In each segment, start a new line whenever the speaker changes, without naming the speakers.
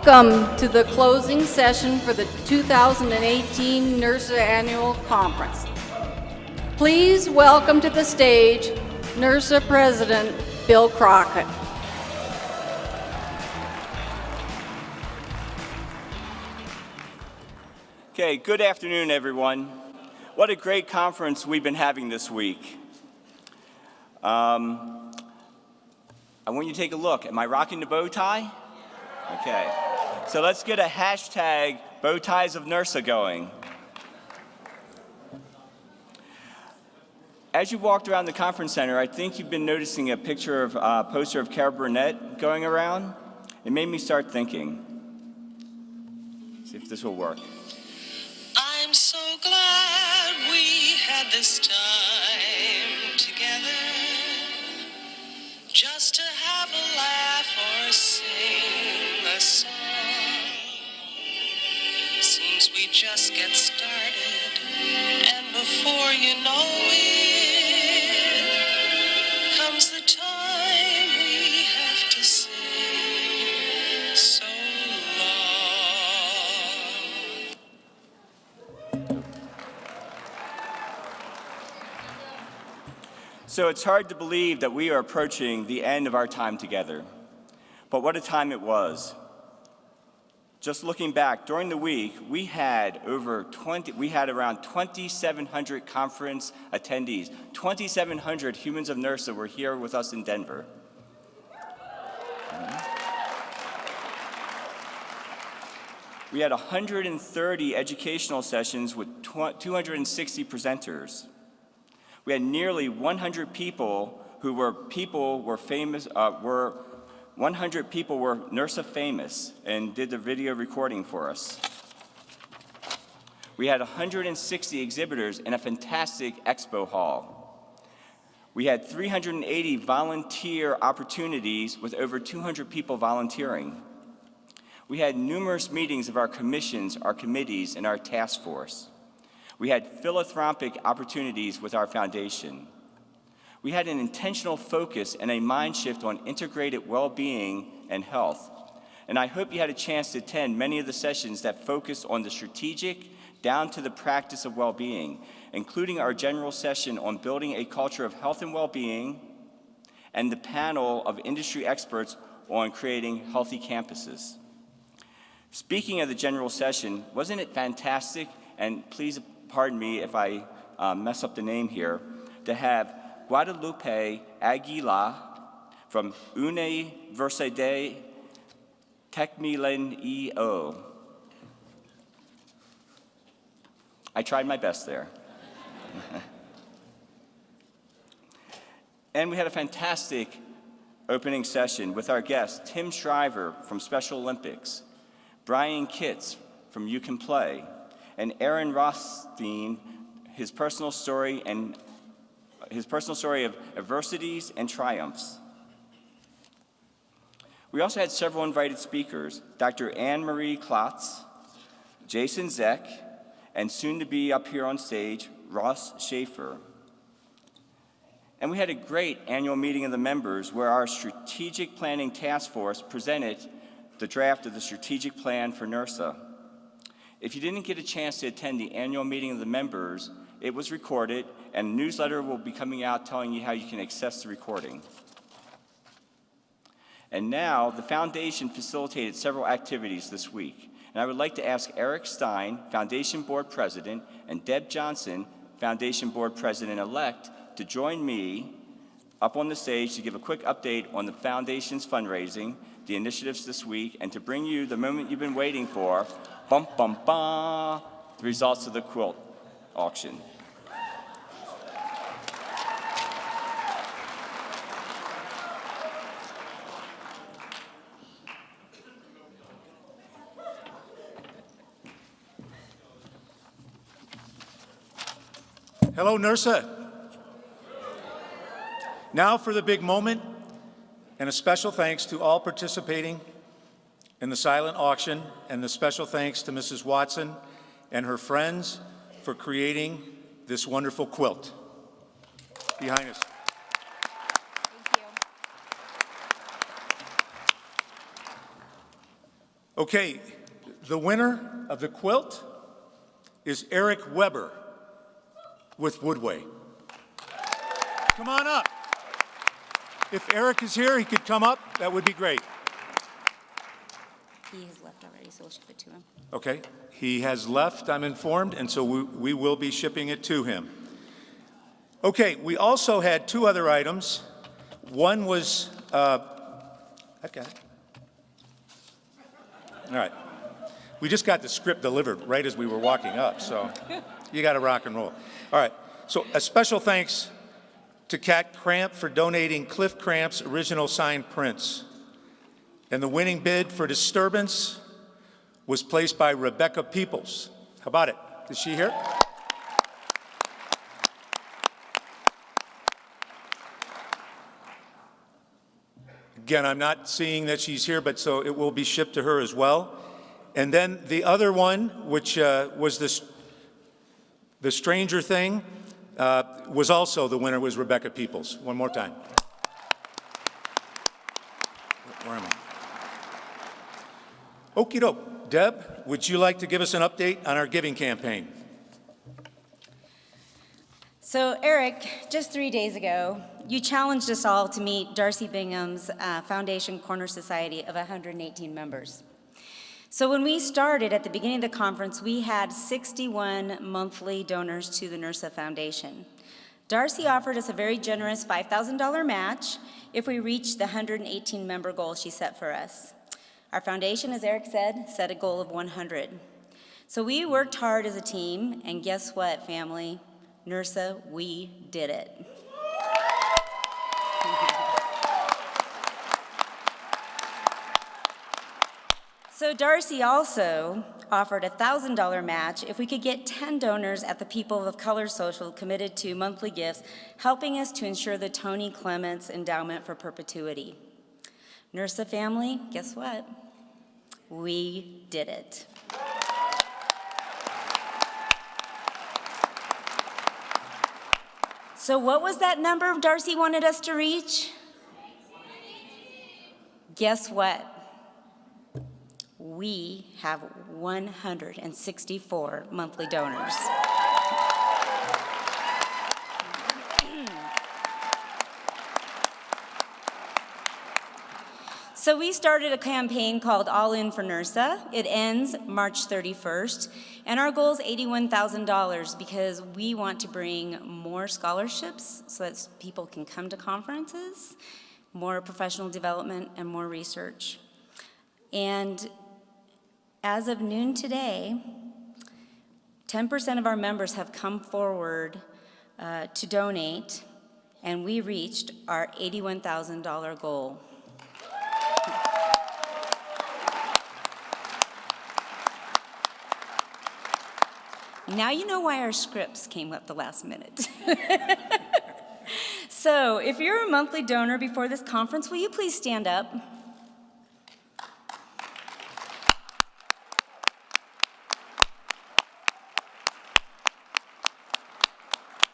Welcome to the closing session for the 2018 NIRSA Annual Conference. Please welcome to the stage NIRSA President Bill Crockett.
Okay, good afternoon, everyone. What a great conference we've been having this week. I want you to take a look. Am I rocking the bow tie? Okay, so let's get a hashtag bow ties of NIRSA going. As you walked around the conference center, I think you've been noticing a poster of Cara Burnett going around. It made me start thinking. See if this will work.
I'm so glad we had this time together, just to have a laugh or sing a song. Seems we just get started, and before you know it, comes the time we have to say so long.
So it's hard to believe that we are approaching the end of our time together. But what a time it was. Just looking back, during the week, we had around 2,700 conference attendees. 2,700 humans of NIRSA were here with us in Denver. We had 130 educational sessions with 260 presenters. We had nearly 100 people who were famous. 100 people were NIRSA famous and did the video recording for us. We had 160 exhibitors in a fantastic expo hall. We had 380 volunteer opportunities with over 200 people volunteering. We had numerous meetings of our commissions, our committees, and our task force. We had philanthropic opportunities with our foundation. We had an intentional focus and a mind shift on integrated well-being and health. And I hope you had a chance to attend many of the sessions that focus on the strategic down to the practice of well-being, including our general session on building a culture of health and well-being and the panel of industry experts on creating healthy campuses. Speaking of the general session, wasn't it fantastic, and please pardon me if I mess up the name here, to have Guadalupe Aguila from Universidad Tecmilenio. I tried my best there. And we had a fantastic opening session with our guests, Tim Shriver from Special Olympics, Brian Kitts from You Can Play, and Aaron Rothstein, his personal story of adversities and triumphs. We also had several invited speakers, Dr. Anne-Marie Klotz, Jason Zeck, and soon to be up here on stage, Ross Schaefer. And we had a great annual meeting of the members where our strategic planning task force presented the draft of the strategic plan for NIRSA. If you didn't get a chance to attend the annual meeting of the members, it was recorded, and a newsletter will be coming out telling you how you can access the recording. And now, the Foundation facilitated several activities this week, and I would like to ask Eric Stein, Foundation Board President, and Deb Johnson, Foundation Board President-elect, to join me up on the stage to give a quick update on the Foundation's fundraising, the initiatives this week, and to bring you the moment you've been waiting for, bum, bum, bum, the results of the quilt auction.
Hello, NIRSA. Now for the big moment, and a special thanks to all participating in the silent auction, and the special thanks to Mrs. Watson and her friends for creating this wonderful quilt behind us.
Thank you.
Okay, the winner of the quilt is Eric Weber with Woodway. Come on up. If Eric is here, he could come up. That would be great.
He has left already, so we'll ship it to him.
Okay, he has left, I'm informed, and so we will be shipping it to him. Okay, we also had two other items. One was, I've got it. All right. We just got the script delivered right as we were walking up, so you got to rock and roll. All right, so a special thanks to Cat Cramp for donating Cliff Cramp's original signed prints. And the winning bid for Disturbance was placed by Rebecca Peoples. How about it? Is she here? Again, I'm not seeing that she's here, but so it will be shipped to her as well. And then the other one, which was the Stranger Thing, was also the winner, was Rebecca Peoples. One more time. Where am I? Okie doke. Deb, would you like to give us an update on our giving campaign?
So, Eric, just 3 days ago, you challenged us all to meet Darcy Bingham's Foundation Corner Society of 118 members. So when we started at the beginning of the conference, we had 61 monthly donors to the NIRSA Foundation. Darcy offered us a very generous $5,000 match if we reached the 118 member goal she set for us. Our foundation, as Eric said, set a goal of 100. So we worked hard as a team, and guess what, family? NIRSA, we did it. So Darcy also offered a $1,000 match if we could get 10 donors at the People of Color Social committed to monthly gifts, helping us to ensure the Tony Clements Endowment for Perpetuity. NIRSA family, guess what? We did it. So what was that number Darcy wanted us to reach? Guess what? We have 164 monthly donors. So we started a campaign called All In for NIRSA. It ends March 31st, and our goal is $81,000 because we want to bring more scholarships so that people can come to conferences, more professional development, and more research. And as of noon today, 10% of our members have come forward to donate, and we reached our $81,000 goal. Now you know why our scripts came up the last minute. So if you're a monthly donor before this conference, will you please stand up?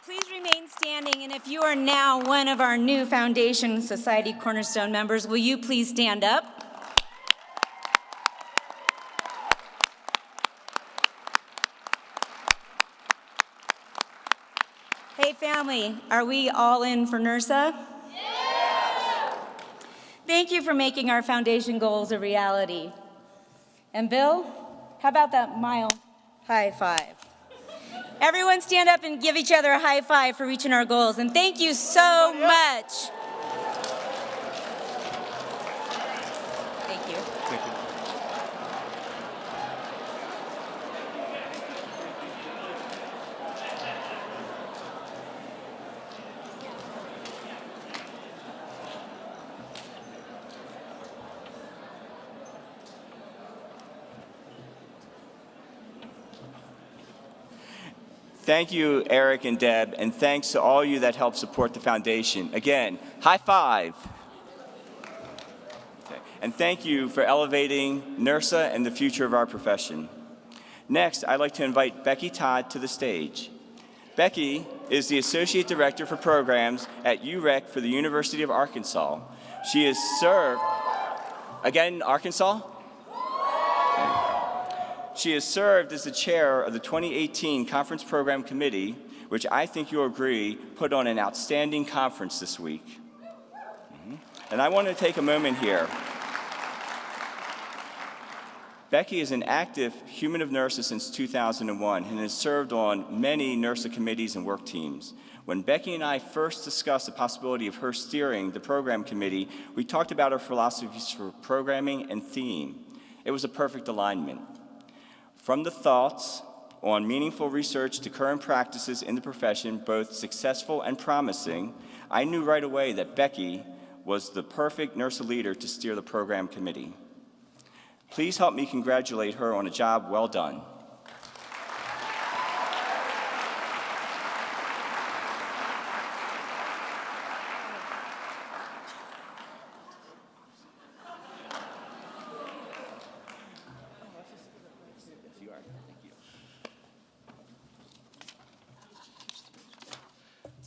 Please remain standing, and if you are now one of our new Foundation Society Cornerstone members, will you please stand up? Hey family, are we all in for NIRSA? Yes! Thank you for making our foundation goals a reality. And Bill, how about that mile high five? Everyone stand up and give each other a high five for reaching our goals. And thank you so much. Thank you.
Thank you.
Thank you, Eric and Deb, and thanks to all you that help support the foundation. Again, high five. Okay. And thank you for elevating NIRSA and the future of our profession. Next, I'd like to invite Becky Todd to the stage. Becky is the Associate Director for Programs at UREC for the University of Arkansas. She has served, again, Arkansas? She has served as the chair of the 2018 Conference Program Committee, which I think you'll agree put on an outstanding conference this week. And I want to take a moment here. Becky is an active human of NIRSA since 2001 and has served on many NIRSA committees and work teams. When Becky and I first discussed the possibility of her steering the program committee, we talked about her philosophies for programming and theme. It was a perfect alignment. From the thoughts on meaningful research to current practices in the profession, both successful and promising, I knew right away that Becky was the perfect NIRSA leader to steer the program committee. Please help me congratulate her on a job well done.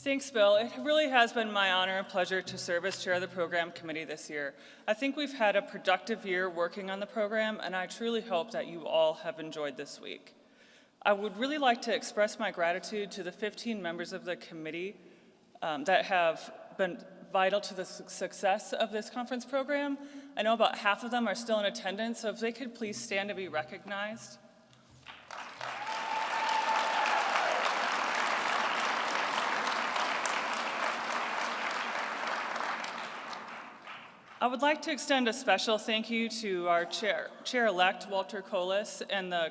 Thanks, Bill. It really has been my honor and pleasure to serve as chair of the program committee this year. I think we've had a productive year working on the program, and I truly hope that you all have enjoyed this week. I would really like to express my gratitude to the 15 members of the committee that have been vital to the success of this conference program. I know about half of them are still in attendance, so if they could please stand to be recognized. I would like to extend a special thank you to our chair-elect, Walter Colas, and the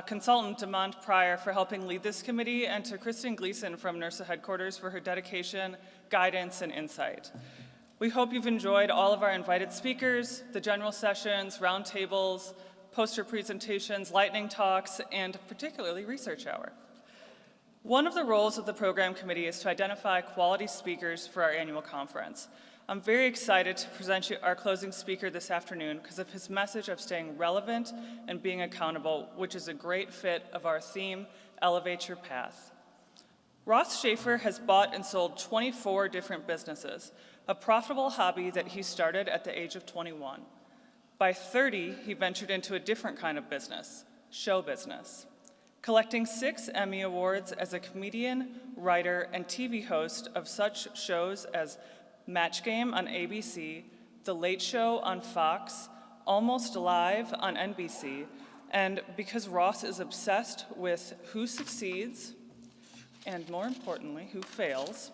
consultant, Demond Pryor, for helping lead this committee, and to Kristen Gleason from NIRSA headquarters for her dedication, guidance, and insight. We hope you've enjoyed all of our invited speakers, the general sessions, roundtables, poster presentations, lightning talks, and particularly Research Hour. One of the roles of the program committee is to identify quality speakers for our annual conference. I'm very excited to present you our closing speaker this afternoon because of his message of staying relevant and being accountable, which is a great fit of our theme, Elevate Your Path. Ross Schaefer has bought and sold 24 different businesses, a profitable hobby that he started at the age of 21. By 30, he ventured into a different kind of business, show business, collecting 6 Emmy Awards as a comedian, writer, and TV host of such shows as Match Game on ABC, The Late Show on Fox, Almost Live on NBC, and because Ross is obsessed with who succeeds, and more importantly, who fails,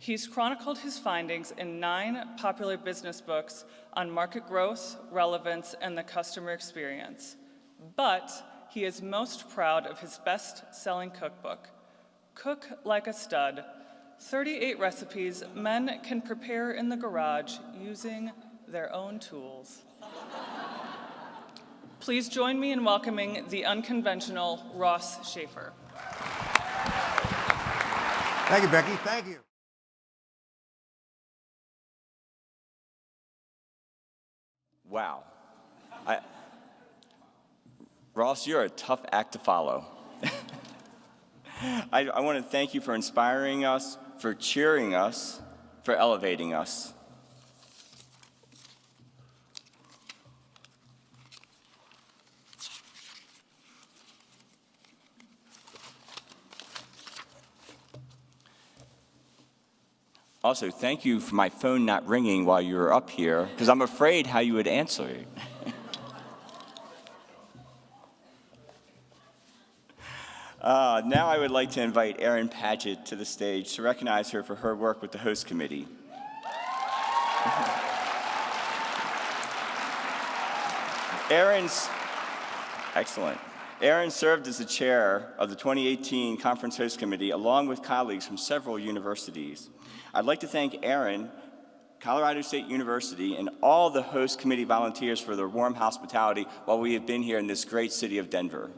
he's chronicled his findings in 9 popular business books on market growth, relevance, and the customer experience. But he is most proud of his best-selling cookbook, Cook Like a Stud, 38 recipes men can prepare in the garage using their own tools. Please join me in welcoming the unconventional Ross Schaefer.
Thank you, Becky. Thank you.
Wow. Ross, you're a tough act to follow. I want to thank you for inspiring us, for cheering us, for elevating us. Also, thank you for my phone not ringing while you were up here, because I'm afraid how you would answer it. Now I would like to invite Erin Padgett to the stage to recognize her for her work with the host committee. Excellent. Erin served as the chair of the 2018 Conference Host Committee along with colleagues from several universities. I'd like to thank Erin, Colorado State University, and all the host committee volunteers for their warm hospitality while we have been here in this great city of Denver.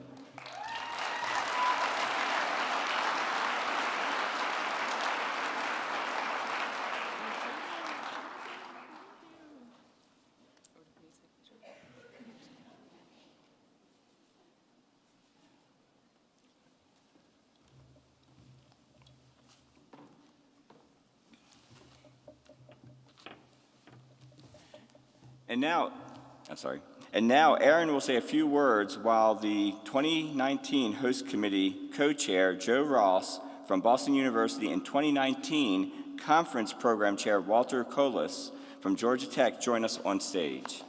And now Aaron will say a few words while the 2019 Host Committee Co-Chair Joe Ross from Boston University and 2019 Conference Program Chair Walter Colas from Georgia Tech join us on stage.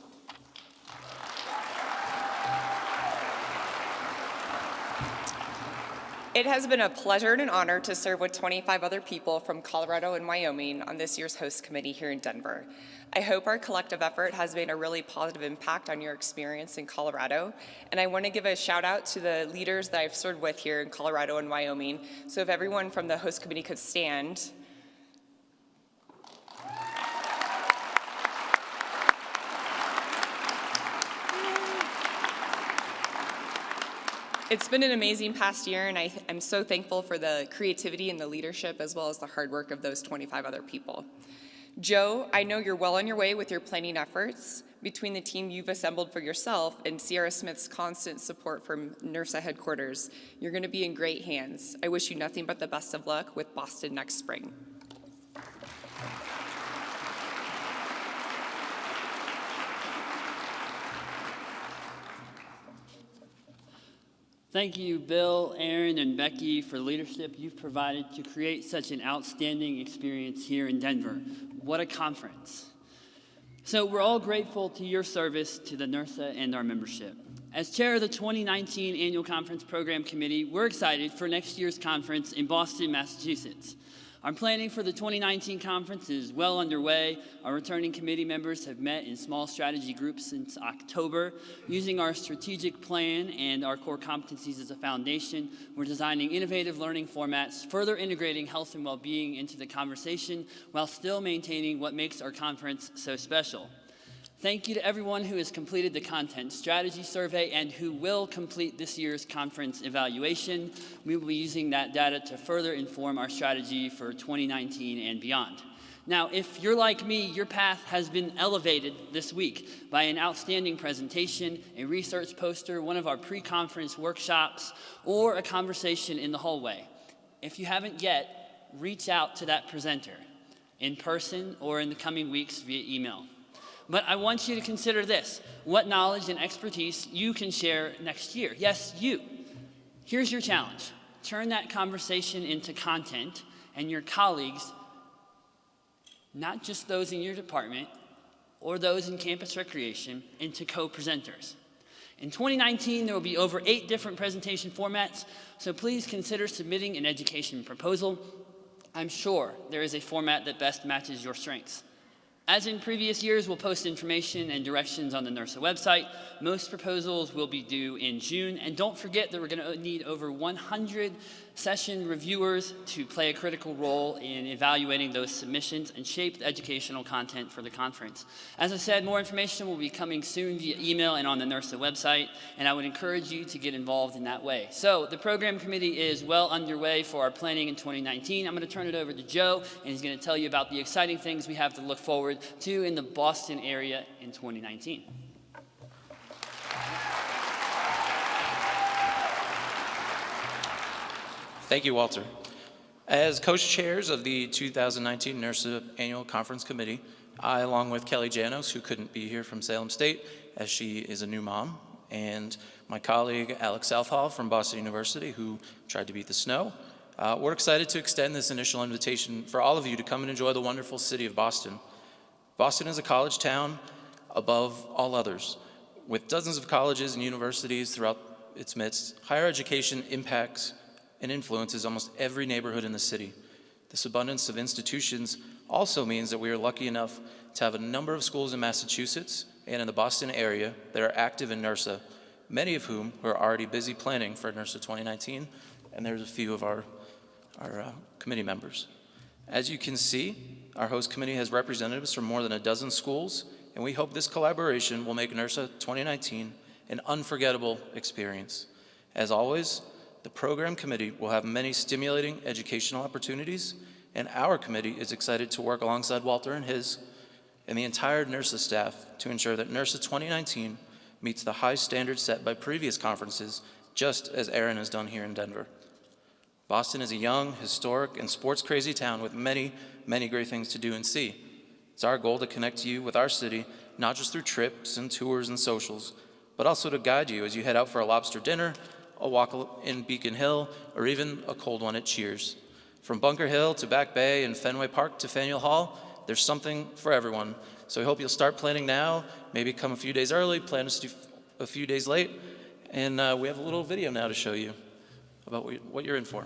It has been a pleasure and an honor to serve with 25 other people from Colorado and Wyoming on this year's host committee here in Denver. I hope our collective effort has made a really positive impact on your experience in Colorado, and I want to give a shout out to the leaders that I've served with here in Colorado and Wyoming. So if everyone from the host committee could stand. It's been an amazing past year, and I'm so thankful for the creativity and the leadership as well as the hard work of those 25 other people. Joe, I know you're well on your way with your planning efforts. Between the team you've assembled for yourself and Sierra Smith's constant support from NIRSA headquarters, you're going to be in great hands. I wish you nothing but the best of luck with Boston next spring.
Thank you, Bill, Aaron, and Becky, for the leadership you've provided to create such an outstanding experience here in Denver. What a conference. So we're all grateful to your service to the NIRSA and our membership. As chair of the 2019 Annual Conference Program Committee, we're excited for next year's conference in Boston, Massachusetts. Our planning for the 2019 conference is well underway. Our returning committee members have met in small strategy groups since October. Using our strategic plan and our core competencies as a foundation, we're designing innovative learning formats, further integrating health and well-being into the conversation while still maintaining what makes our conference so special. Thank you to everyone who has completed the content strategy survey and who will complete this year's conference evaluation. We will be using that data to further inform our strategy for 2019 and beyond. Now, if you're like me, your path has been elevated this week by an outstanding presentation, a research poster, one of our pre-conference workshops, or a conversation in the hallway. If you haven't yet, reach out to that presenter in person or in the coming weeks via email. But I want you to consider this, what knowledge and expertise you can share next year. Yes, you. Here's your challenge. Turn that conversation into content, and your colleagues, not just those in your department or those in campus recreation, into co-presenters. In 2019, there will be over 8 different presentation formats, so please consider submitting an education proposal. I'm sure there is a format that best matches your strengths. As in previous years, we'll post information and directions on the NIRSA website. Most proposals will be due in June. And don't forget that we're going to need over 100 session reviewers to play a critical role in evaluating those submissions and shape the educational content for the conference. As I said, more information will be coming soon via email and on the NIRSA website, and I would encourage you to get involved in that way. So the program committee is well underway for our planning in 2019. I'm going to turn it over to Joe, and he's going to tell you about the exciting things we have to look forward to in the Boston area in 2019.
Thank you, Walter. As co-chairs of the 2019 NIRSA Annual Conference Committee, I, along with Kelly Janos, who couldn't be here from Salem State, as she is a new mom, and my colleague Alex Southall from Boston University, who tried to beat the snow, we're excited to extend this initial invitation for all of you to come and enjoy the wonderful city of Boston. Boston is a college town above all others. With dozens of colleges and universities throughout its midst, higher education impacts and influences almost every neighborhood in the city. This abundance of institutions also means that we are lucky enough to have a number of schools in Massachusetts and in the Boston area that are active in NIRSA, many of whom are already busy planning for NIRSA 2019, and there's a few of our committee members. As you can see, our host committee has representatives from more than a dozen schools, and we hope this collaboration will make NIRSA 2019 an unforgettable experience. As always, the program committee will have many stimulating educational opportunities, and our committee is excited to work alongside Walter and the entire NIRSA staff to ensure that NIRSA 2019 meets the high standards set by previous conferences, just as Aaron has done here in Denver. Boston is a young, historic, and sports-crazy town with many, many great things to do and see. It's our goal to connect you with our city not just through trips and tours and socials, but also to guide you as you head out for a lobster dinner, a walk in Beacon Hill, or even a cold one at Cheers. From Bunker Hill to Back Bay and Fenway Park to Faneuil Hall, there's something for everyone. So we hope you'll start planning now, maybe come a few days early, plan a few days late, and we have a little video now to show you about what you're in for.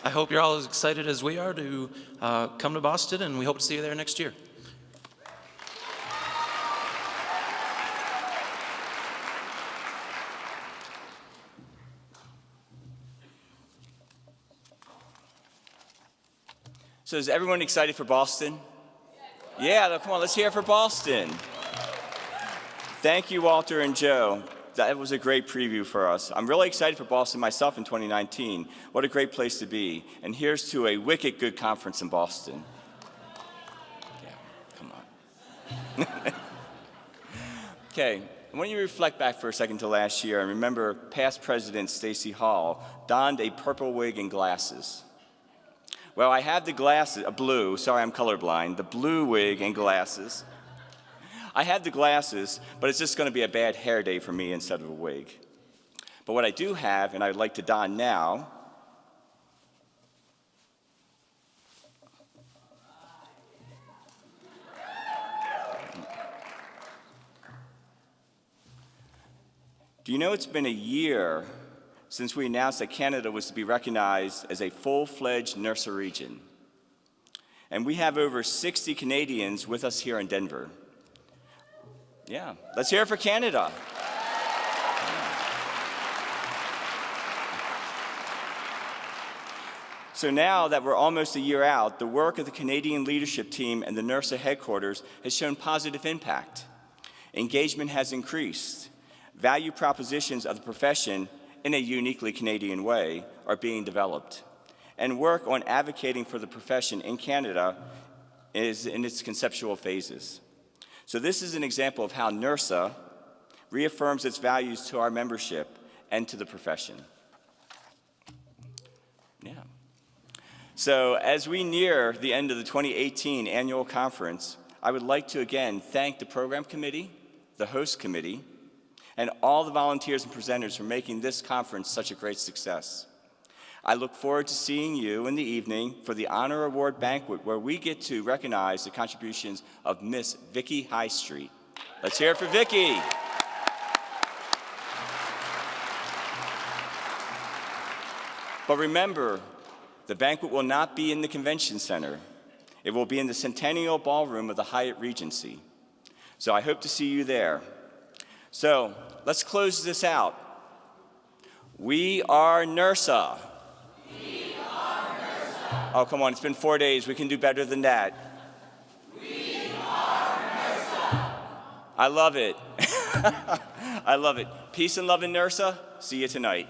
I hope you're all as excited as we are to come to Boston, and we hope to see you there next year.
So is everyone excited for Boston? Yeah, come on, let's hear it for Boston. Thank you, Walter and Joe. That was a great preview for us. I'm really excited for Boston myself in 2019. What a great place to be. And here's to a wicked good conference in Boston. Yeah, come on. Okay, I want you to reflect back for a second to last year and remember past President Stacey Hall donned a purple wig and glasses. Well, I have the glasses, blue, sorry I'm colorblind, the blue wig and glasses. I have the glasses, but it's just going to be a bad hair day for me instead of a wig. But what I do have, and I'd like to don now, do you know it's been a year since we announced that Canada was to be recognized as a full-fledged NIRSA region? And we have over 60 Canadians with us here in Denver. Yeah, let's hear it for Canada. So now that we're almost a year out, the work of the Canadian leadership team and the NIRSA headquarters has shown positive impact. Engagement has increased. Value propositions of the profession in a uniquely Canadian way are being developed. And work on advocating for the profession in Canada is in its conceptual phases. So this is an example of how NIRSA reaffirms its values to our membership and to the profession. Yeah. So as we near the end of the 2018 annual conference, I would like to again thank the program committee, the host committee, and all the volunteers and presenters for making this conference such a great success. I look forward to seeing you in the evening for the Honor Award Banquet, where we get to recognize the contributions of Miss Vicki High Street. Let's hear it for Vicki. But remember, the banquet will not be in the convention center. It will be in the Centennial Ballroom of the Hyatt Regency. So I hope to see you there. So let's close this out. We are NIRSA.
We are NIRSA.
Oh, come on, it's been 4 days. We can do better than that.
We are NIRSA.
I love it. I love it. Peace and love in NIRSA. See you tonight.